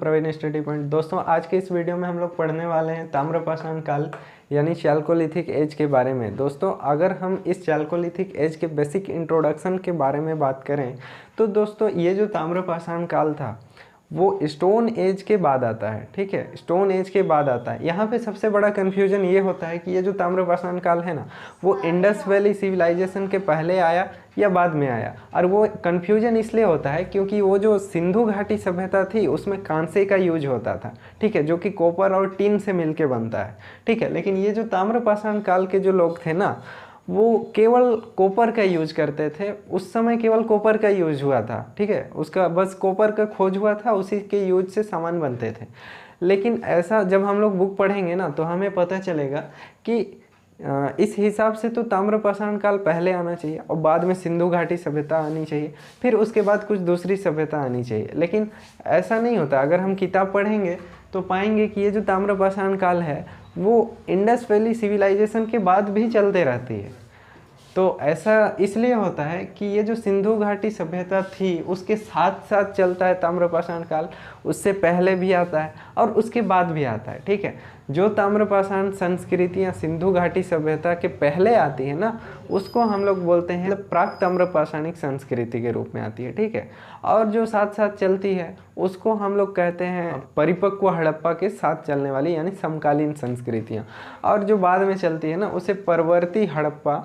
Praveen study point. दोस्तों आज के इस वीडियो में हम लोग पढ़ने वाले हैं ताम्रपाषाण काल यानी चैल्कोलिथिक एज के बारे में। दोस्तों अगर हम इस चैल्कोलिथिक एज के बेसिक इंट्रोडक्शन के बारे में बात करें तो दोस्तों ये जो ताम्रपाषाण काल था वो स्टोन एज के बाद आता है। ठीक है, स्टोन एज के बाद आता है। यहाँ पे सबसे बड़ा कन्फ्यूजन ये होता है कि ये जो ताम्रपाषाण काल है ना वो इंडस वैली सिविलाइजेशन के पहले आया या बाद में आया। और वो कन्फ्यूजन इसलिए होता है क्योंकि वो जो सिंधु घाटी सभ्यता थी उसमें कांसे का यूज होता था, ठीक है, जो कि कॉपर और टिन से मिलके बनता है। ठीक है, लेकिन ये जो ताम्रपाषाण काल के जो लोग थे ना वो केवल कॉपर का यूज करते थे। उस समय केवल कॉपर का यूज हुआ था। ठीक है, उसका बस कॉपर का खोज हुआ था, उसी के यूज से सामान बनते थे। लेकिन ऐसा जब हम लोग बुक पढ़ेंगे ना तो हमें पता चलेगा कि इस हिसाब से तो ताम्रपाषाण काल पहले आना चाहिए और बाद में सिंधु घाटी सभ्यता आनी चाहिए, फिर उसके बाद कुछ दूसरी सभ्यता आनी चाहिए। लेकिन ऐसा नहीं होता। अगर हम किताब पढ़ेंगे तो पाएंगे कि ये जो ताम्रपाषाण काल है वो इंडस वैली सिविलाइजेशन के बाद भी चलते रहती है। तो ऐसा इसलिए होता है कि ये जो सिंधु घाटी सभ्यता थी उसके साथ साथ चलता है ताम्रपाषाण काल, उससे पहले भी आता है और उसके बाद भी आता है। ठीक है, जो ताम्रपाषाण संस्कृतियाँ सिंधु घाटी सभ्यता के पहले आती है ना उसको हम लोग बोलते हैं प्राक ताम्रपाषाणिक संस्कृति के रूप में आती है। ठीक है, और जो साथ साथ चलती है उसको हम लोग कहते हैं परिपक्व हड़प्पा के साथ चलने वाली यानी समकालीन संस्कृतियाँ। और जो बाद में चलती है ना उसे परवर्ती हड़प्पा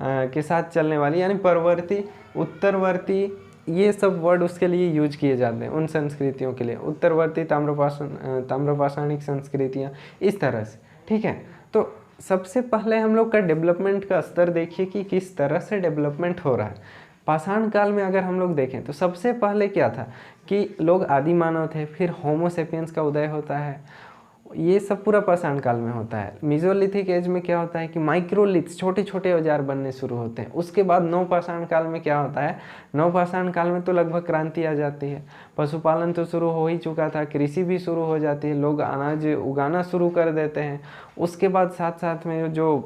के साथ चलने वाली यानी परवर्ती, उत्तरवर्ती, ये सब वर्ड उसके लिए यूज किए जाते हैं उन संस्कृतियों के लिए। उत्तरवर्ती ताम्रपाषाणिक संस्कृतियाँ इस तरह से। ठीक है, तो सबसे पहले हम लोग का डेवलपमेंट का स्तर देखिए कि किस तरह से डेवलपमेंट हो रहा है। पाषाण काल में अगर हम लोग देखें तो सबसे पहले क्या था कि लोग आदि मानव थे, फिर होमो सेपियंस का उदय होता है। ये सब पूरा पाषाण काल में होता है। मेसोलिथिक एज में क्या होता है कि माइक्रोलिथ्स, छोटे छोटे औजार बनने शुरू होते हैं। उसके बाद नवपाषाण काल में क्या होता है, नवपाषाण काल में तो लगभग क्रांति आ जाती है। पशुपालन तो शुरू हो ही चुका था, कृषि भी शुरू हो जाती है, लोग अनाज उगाना शुरू कर देते हैं। उसके बाद साथ साथ में जो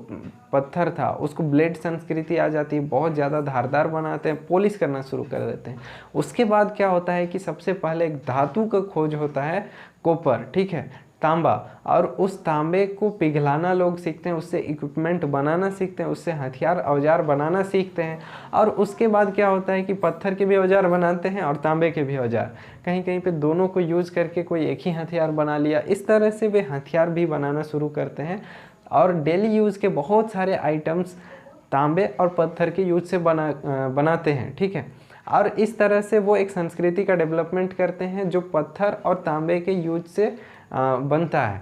पत्थर था उसको ब्लेड संस्कृति आ जाती है, बहुत ज़्यादा धारदार बनाते हैं, पॉलिश करना शुरू कर देते हैं। उसके बाद क्या होता है कि सबसे पहले एक धातु का खोज होता है, कॉपर, ठीक है, तांबा, और उस तांबे को पिघलाना लोग सीखते हैं, उससे इक्विपमेंट बनाना सीखते हैं, उससे हथियार औजार बनाना सीखते हैं। और उसके बाद क्या होता है कि पत्थर के भी औजार बनाते हैं और तांबे के भी औजार, कहीं कहीं पे दोनों को यूज करके कोई एक ही हथियार बना लिया। इस तरह से वे हथियार भी बनाना शुरू करते हैं और डेली यूज़ के बहुत सारे आइटम्स तांबे और पत्थर के यूज से बनाते हैं। ठीक है, और इस तरह से वो एक संस्कृति का डेवलपमेंट करते हैं जो पत्थर और तांबे के यूज से बनता है।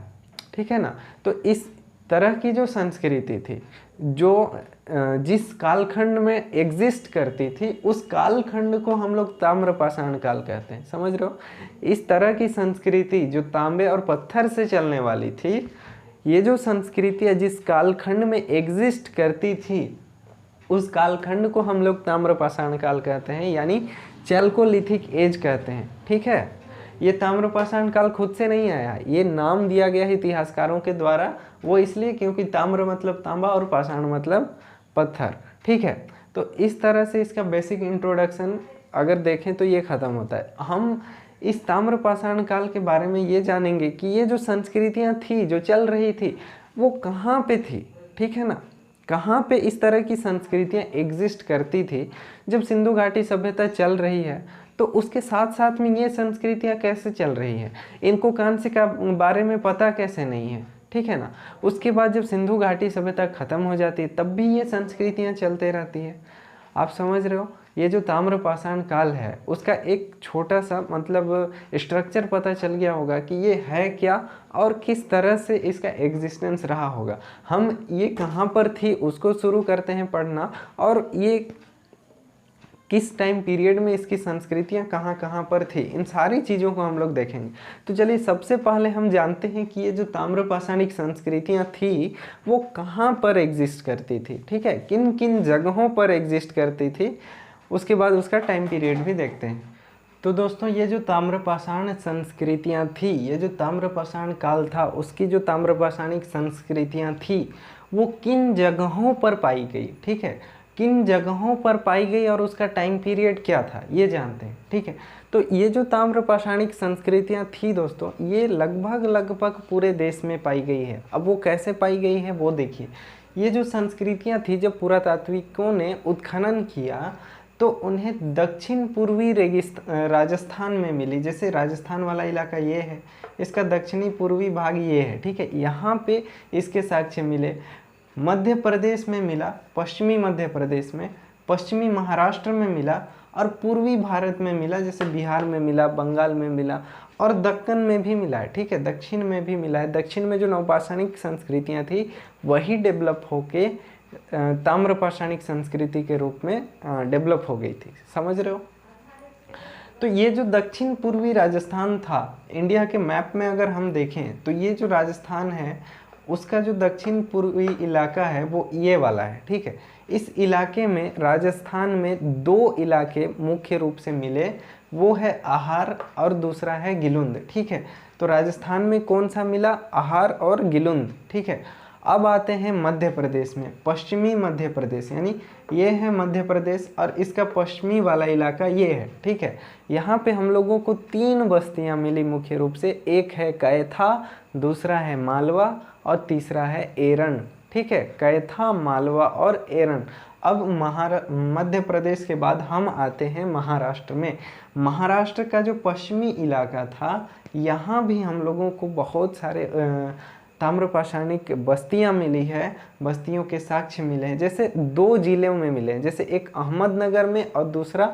ठीक है ना, तो इस तरह की जो संस्कृति थी जो जिस कालखंड में एग्जिस्ट करती थी उस कालखंड को हम लोग ताम्रपाषाण काल कहते हैं। समझ रहे हो, इस तरह की संस्कृति जो तांबे और पत्थर से चलने वाली थी, ये जो संस्कृतियाँ जिस कालखंड में एग्जिस्ट करती थी उस कालखंड को हम लोग ताम्रपाषाण काल कहते हैं यानी चैल्कोलिथिक एज कहते हैं। ठीक है, ये ताम्रपाषाण काल खुद से नहीं आया, ये नाम दिया गया है इतिहासकारों के द्वारा, वो इसलिए क्योंकि ताम्र मतलब तांबा और पाषाण मतलब पत्थर। ठीक है, तो इस तरह से इसका बेसिक इंट्रोडक्शन अगर देखें तो ये ख़त्म होता है। हम इस ताम्रपाषाण काल के बारे में ये जानेंगे कि ये जो संस्कृतियाँ थी जो चल रही थी वो कहाँ पे थी। ठीक है ना, कहाँ पे इस तरह की संस्कृतियाँ एग्जिस्ट करती थी। जब सिंधु घाटी सभ्यता चल रही है तो उसके साथ साथ में ये संस्कृतियाँ कैसे चल रही हैं, इनको कांसे का बारे में पता कैसे नहीं है। ठीक है ना, उसके बाद जब सिंधु घाटी सभ्यता ख़त्म हो जाती है तब भी ये संस्कृतियाँ चलते रहती है। आप समझ रहे हो, ये जो ताम्रपाषाण काल है उसका एक छोटा सा मतलब स्ट्रक्चर पता चल गया होगा कि ये है क्या और किस तरह से इसका एग्जिस्टेंस रहा होगा। हम ये कहाँ पर थी उसको शुरू करते हैं पढ़ना और ये किस टाइम पीरियड में इसकी संस्कृतियाँ कहाँ कहाँ पर थी, इन सारी चीज़ों को हम लोग देखेंगे। तो चलिए सबसे पहले हम जानते हैं कि ये जो ताम्रपाषाणिक संस्कृतियाँ थी वो कहाँ पर एग्जिस्ट करती थी। ठीक है, किन किन जगहों पर एग्जिस्ट करती थी, उसके बाद उसका टाइम पीरियड भी देखते हैं। तो दोस्तों ये जो ताम्रपाषाण संस्कृतियाँ थी, ये जो ताम्रपाषाण काल था उसकी जो ताम्रपाषाणिक संस्कृतियाँ थी वो किन जगहों पर पाई गई। ठीक है, किन जगहों पर पाई गई और उसका टाइम पीरियड क्या था ये जानते हैं। ठीक है, तो ये जो ताम्र पाषाणिक संस्कृतियाँ थी दोस्तों, ये लगभग पूरे देश में पाई गई है। अब वो कैसे पाई गई है वो देखिए। ये जो संस्कृतियाँ थी, जब पुरातात्विकों ने उत्खनन किया तो उन्हें दक्षिण पूर्वी राजस्थान में मिली। जैसे राजस्थान वाला इलाका ये है, इसका दक्षिणी पूर्वी भाग ये है। ठीक है, यहाँ पे इसके साक्ष्य मिले। मध्य प्रदेश में मिला, पश्चिमी मध्य प्रदेश में, पश्चिमी महाराष्ट्र में मिला और पूर्वी भारत में मिला, जैसे बिहार में मिला, बंगाल में मिला और दक्कन में भी मिला है। ठीक है, दक्षिण में भी मिला है। दक्षिण में जो नवपाषाणिक संस्कृतियाँ थी वही डेवलप होके ताम्र पाषाणिक संस्कृति के रूप में डेवलप हो गई थी। समझ रहे हो? तो ये जो दक्षिण पूर्वी राजस्थान था, इंडिया के मैप में अगर हम देखें तो ये जो राजस्थान है उसका जो दक्षिण पूर्वी इलाका है वो ये वाला है। ठीक है, इस इलाके में राजस्थान में दो इलाके मुख्य रूप से मिले, वो है आहार और दूसरा है गिलुंद। ठीक है, तो राजस्थान में कौन सा मिला? आहार और गिलुंद। ठीक है, अब आते हैं मध्य प्रदेश में, पश्चिमी मध्य प्रदेश, यानी ये है मध्य प्रदेश और इसका पश्चिमी वाला इलाका ये है। ठीक है, यहाँ पे हम लोगों को 3 बस्तियाँ मिली मुख्य रूप से। एक है कैथा, दूसरा है मालवा और तीसरा है एरन। ठीक है, कैथा, मालवा और एरन। अब मध्य प्रदेश के बाद हम आते हैं महाराष्ट्र में। महाराष्ट्र का जो पश्चिमी इलाका था, यहाँ भी हम लोगों को बहुत सारे ताम्र पाषाणिक बस्तियाँ मिली है, बस्तियों के साक्ष्य मिले हैं। जैसे 2 जिलों में मिले हैं, जैसे एक अहमदनगर में और दूसरा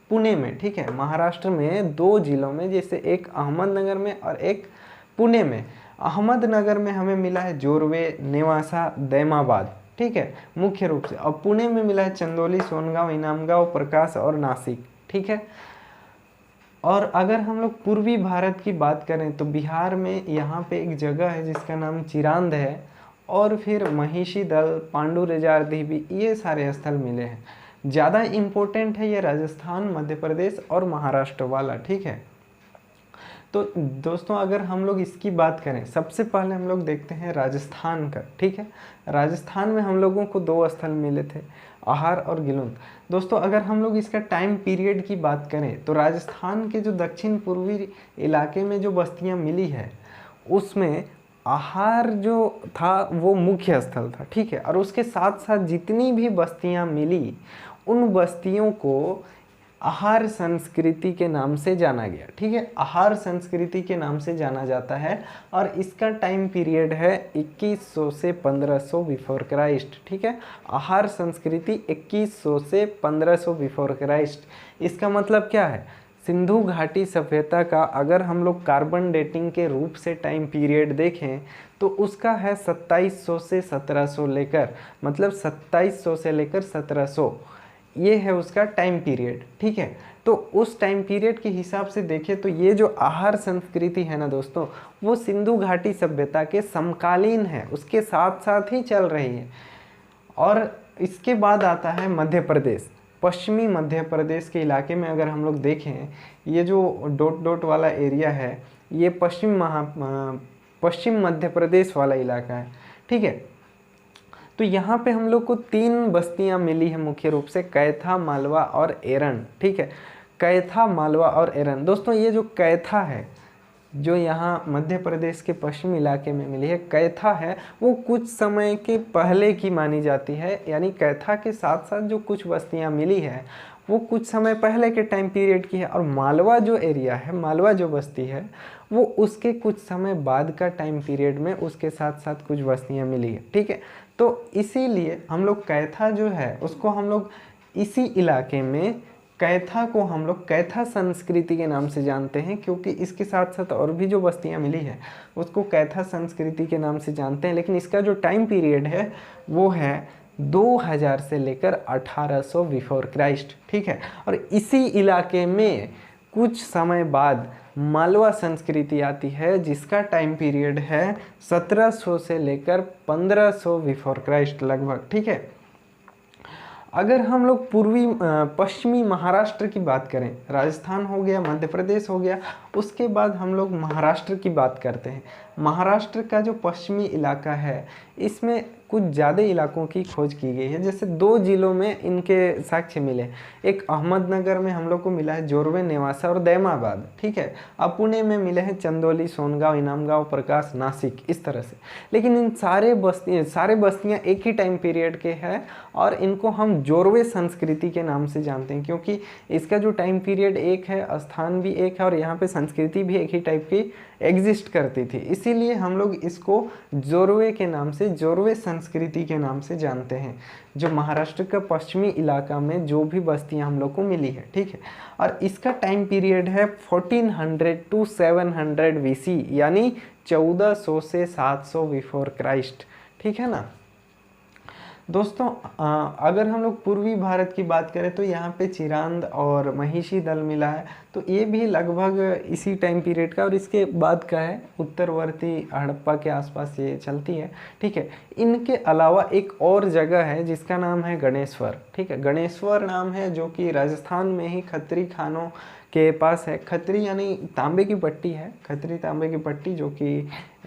पुणे में। ठीक है, महाराष्ट्र में 2 जिलों में, जैसे एक अहमदनगर में और एक पुणे में। अहमदनगर में हमें मिला है जोरवे, नेवासा, दैमाबाद। ठीक है, मुख्य रूप से। और पुणे में मिला है चंदौली, सोनगांव, इनामगांव, प्रकाश और नासिक। ठीक है, और अगर हम लोग पूर्वी भारत की बात करें तो बिहार में यहाँ पे एक जगह है जिसका नाम चिरांद है, और फिर महिषी दल, पांडु रेजारदेवी, ये सारे स्थल मिले हैं। ज़्यादा इम्पोर्टेंट है ये राजस्थान, मध्य प्रदेश और महाराष्ट्र वाला। ठीक है, तो दोस्तों अगर हम लोग इसकी बात करें, सबसे पहले हम लोग देखते हैं राजस्थान का। ठीक है, राजस्थान में हम लोगों को 2 स्थल मिले थे, आहार और गिलुंद। दोस्तों अगर हम लोग इसका टाइम पीरियड की बात करें तो राजस्थान के जो दक्षिण पूर्वी इलाके में जो बस्तियां मिली है उसमें आहार जो था वो मुख्य स्थल था। ठीक है, और उसके साथ साथ जितनी भी बस्तियां मिली उन बस्तियों को आहार संस्कृति के नाम से जाना गया। ठीक है, आहार संस्कृति के नाम से जाना जाता है और इसका टाइम पीरियड है 2100 से 1500 बिफोर क्राइस्ट। ठीक है, आहार संस्कृति 2100 से 1500 बिफोर क्राइस्ट। इसका मतलब क्या है? सिंधु घाटी सभ्यता का अगर हम लोग कार्बन डेटिंग के रूप से टाइम पीरियड देखें तो उसका है 2700 से 1700 लेकर, मतलब 2700 से लेकर 1700, ये है उसका टाइम पीरियड। ठीक है, तो उस टाइम पीरियड के हिसाब से देखें तो ये जो आहार संस्कृति है ना दोस्तों, वो सिंधु घाटी सभ्यता के समकालीन है, उसके साथ साथ ही चल रही है। और इसके बाद आता है मध्य प्रदेश। पश्चिमी मध्य प्रदेश के इलाके में अगर हम लोग देखें, ये जो डॉट डॉट वाला एरिया है ये पश्चिम मध्य प्रदेश वाला इलाका है। ठीक है, तो यहाँ पे हम लोग को 3 बस्तियाँ मिली है मुख्य रूप से, कैथा, मालवा और एरन। ठीक है, कैथा, मालवा और एरन। दोस्तों ये जो कैथा है जो यहाँ मध्य प्रदेश के पश्चिमी इलाके में मिली है, कैथा है वो कुछ समय के पहले की मानी जाती है। यानी कैथा के साथ साथ जो कुछ बस्तियाँ मिली है वो कुछ समय पहले के टाइम पीरियड की है। और मालवा जो एरिया है, मालवा जो बस्ती है वो उसके कुछ समय बाद का टाइम पीरियड में उसके साथ साथ कुछ बस्तियाँ मिली है। ठीक है, तो इसीलिए हम लोग कैथा जो है उसको हम लोग इसी इलाके में, कैथा को हम लोग कैथा संस्कृति के नाम से जानते हैं, क्योंकि इसके साथ साथ और भी जो बस्तियां मिली है उसको कैथा संस्कृति के नाम से जानते हैं। लेकिन इसका जो टाइम पीरियड है वो है 2000 से लेकर 1800 बिफोर क्राइस्ट। ठीक है, और इसी इलाके में कुछ समय बाद मालवा संस्कृति आती है जिसका टाइम पीरियड है 1700 से लेकर 1500 बिफोर क्राइस्ट लगभग। ठीक है, अगर हम लोग पश्चिमी महाराष्ट्र की बात करें, राजस्थान हो गया, मध्य प्रदेश हो गया, उसके बाद हम लोग महाराष्ट्र की बात करते हैं। महाराष्ट्र का जो पश्चिमी इलाका है इसमें कुछ ज़्यादा इलाकों की खोज की गई है। जैसे 2 जिलों में इनके साक्ष्य मिले, एक अहमदनगर में हम लोग को मिला है जोरवे, नेवासा और दैमाबाद, ठीक है। अब पुणे में मिले हैं चंदौली, सोनगांव, इनामगांव, प्रकाश, नासिक, इस तरह से। लेकिन इन सारे बस्तियाँ एक ही टाइम पीरियड के हैं और इनको हम जोरवे संस्कृति के नाम से जानते हैं, क्योंकि इसका जो टाइम पीरियड एक है, स्थान भी एक है और यहाँ पे संस्कृति भी एक ही टाइप की एग्जिस्ट करती थी। इसीलिए हम लोग इसको जोरवे के नाम से, जोरवे संस्कृति के नाम से जानते हैं, जो महाराष्ट्र का पश्चिमी इलाका में जो भी बस्तियां हम लोग को मिली है, ठीक है। और इसका टाइम पीरियड है 1400 टू 700 BC, यानी 1400 से 700 बिफोर क्राइस्ट, ठीक है ना। दोस्तों अगर हम लोग पूर्वी भारत की बात करें तो यहाँ पे चिरांद और महिषी दल मिला है, तो ये भी लगभग इसी टाइम पीरियड का, और इसके बाद का है उत्तरवर्ती हड़प्पा के आसपास ये चलती है, ठीक है। इनके अलावा एक और जगह है जिसका नाम है गणेश्वर, ठीक है। गणेश्वर नाम है जो कि राजस्थान में ही खत्री खानों के पास है। खत्री यानी तांबे की पट्टी है, खत्री तांबे की पट्टी, जो कि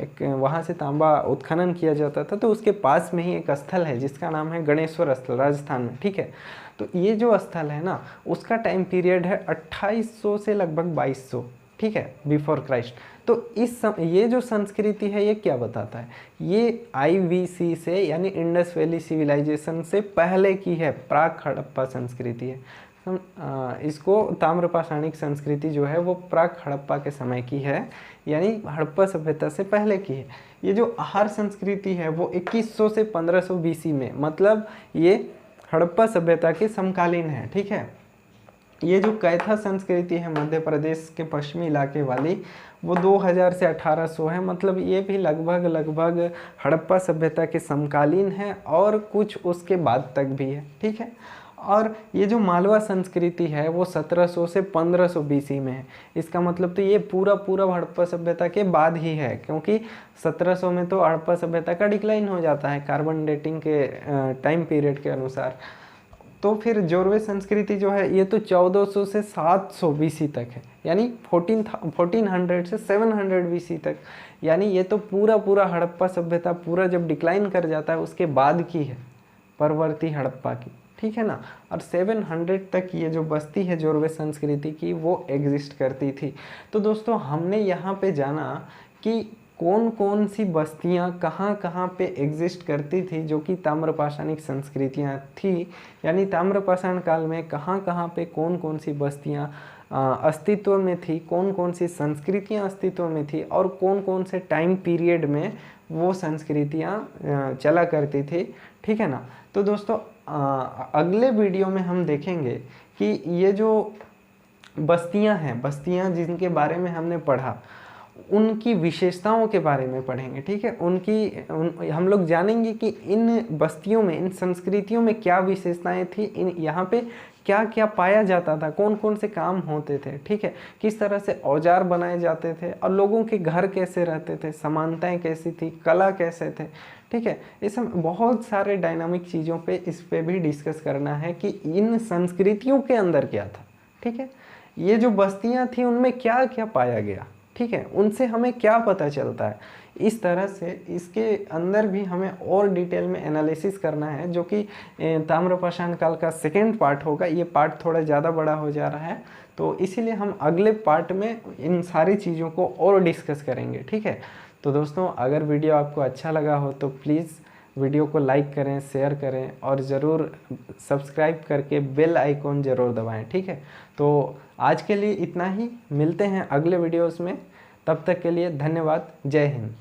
एक वहाँ से तांबा उत्खनन किया जाता था, तो उसके पास में ही एक स्थल है जिसका नाम है गणेश्वर स्थल, राजस्थान में, ठीक है। तो ये जो स्थल है ना, उसका टाइम पीरियड है 2800 से लगभग 2200, ठीक है, बिफोर क्राइस्ट। तो ये जो संस्कृति है ये क्या बताता है, ये IVC से यानी इंडस वैली सिविलाइजेशन से पहले की है, प्राक हड़प्पा संस्कृति है। इसको ताम्रपाषाणिक संस्कृति जो है वो प्राक हड़प्पा के समय की है, यानी हड़प्पा सभ्यता से पहले की है। ये जो आहार संस्कृति है वो 2100 से 1500 BC में, मतलब ये हड़प्पा सभ्यता के समकालीन है, ठीक है। ये जो कैथा संस्कृति है मध्य प्रदेश के पश्चिमी इलाके वाली, वो 2000 से 1800 है, मतलब ये भी लगभग हड़प्पा सभ्यता के समकालीन है और कुछ उसके बाद तक भी है, ठीक है। और ये जो मालवा संस्कृति है वो 1700 से 1500 BC में है। इसका मतलब तो ये पूरा हड़प्पा सभ्यता के बाद ही है, क्योंकि 1700 में तो हड़प्पा सभ्यता का डिक्लाइन हो जाता है कार्बन डेटिंग के टाइम पीरियड के अनुसार। तो फिर जोरवे संस्कृति जो है ये तो 1400 से 700 BC तक है, यानी 1400 से 700 BC तक, यानी ये तो पूरा हड़प्पा सभ्यता पूरा जब डिक्लाइन कर जाता है उसके बाद की है, परवर्ती हड़प्पा की, ठीक है ना। और 700 तक ये जो बस्ती है जोरवे संस्कृति की वो एग्जिस्ट करती थी। तो दोस्तों हमने यहाँ पे जाना कि कौन कौन सी बस्तियाँ कहाँ पे एग्जिस्ट करती थी जो कि ताम्रपाषाणिक संस्कृतियाँ थी, यानी ताम्रपाषाण काल में कहाँ पे कौन सी बस्तियाँ अस्तित्व में थी, कौन सी संस्कृतियाँ अस्तित्व में थी और कौन से टाइम पीरियड में वो संस्कृतियाँ चला करती थी, ठीक है ना। तो दोस्तों अगले वीडियो में हम देखेंगे कि ये जो बस्तियां जिनके बारे में हमने पढ़ा उनकी विशेषताओं के बारे में पढ़ेंगे, ठीक है। हम लोग जानेंगे कि इन बस्तियों में, इन संस्कृतियों में क्या विशेषताएं थी, यहाँ पे क्या पाया जाता था, कौन से काम होते थे, ठीक है, किस तरह से औजार बनाए जाते थे और लोगों के घर कैसे रहते थे, समानताएं कैसी थी, कला कैसे थे, ठीक है। इसमें बहुत सारे डायनामिक चीज़ों पे इस पे भी डिस्कस करना है कि इन संस्कृतियों के अंदर क्या था, ठीक है। ये जो बस्तियां थी उनमें क्या पाया गया, ठीक है, उनसे हमें क्या पता चलता है। इस तरह से इसके अंदर भी हमें और डिटेल में एनालिसिस करना है, जो कि ताम्रपाषाण काल का सेकेंड पार्ट होगा। ये पार्ट थोड़ा ज़्यादा बड़ा हो जा रहा है, तो इसीलिए हम अगले पार्ट में इन सारी चीज़ों को और डिस्कस करेंगे, ठीक है। तो दोस्तों अगर वीडियो आपको अच्छा लगा हो तो प्लीज़ वीडियो को लाइक करें, शेयर करें और ज़रूर सब्सक्राइब करके बेल आइकॉन ज़रूर दबाएं, ठीक है। तो आज के लिए इतना ही, मिलते हैं अगले वीडियोस में, तब तक के लिए धन्यवाद, जय हिंद।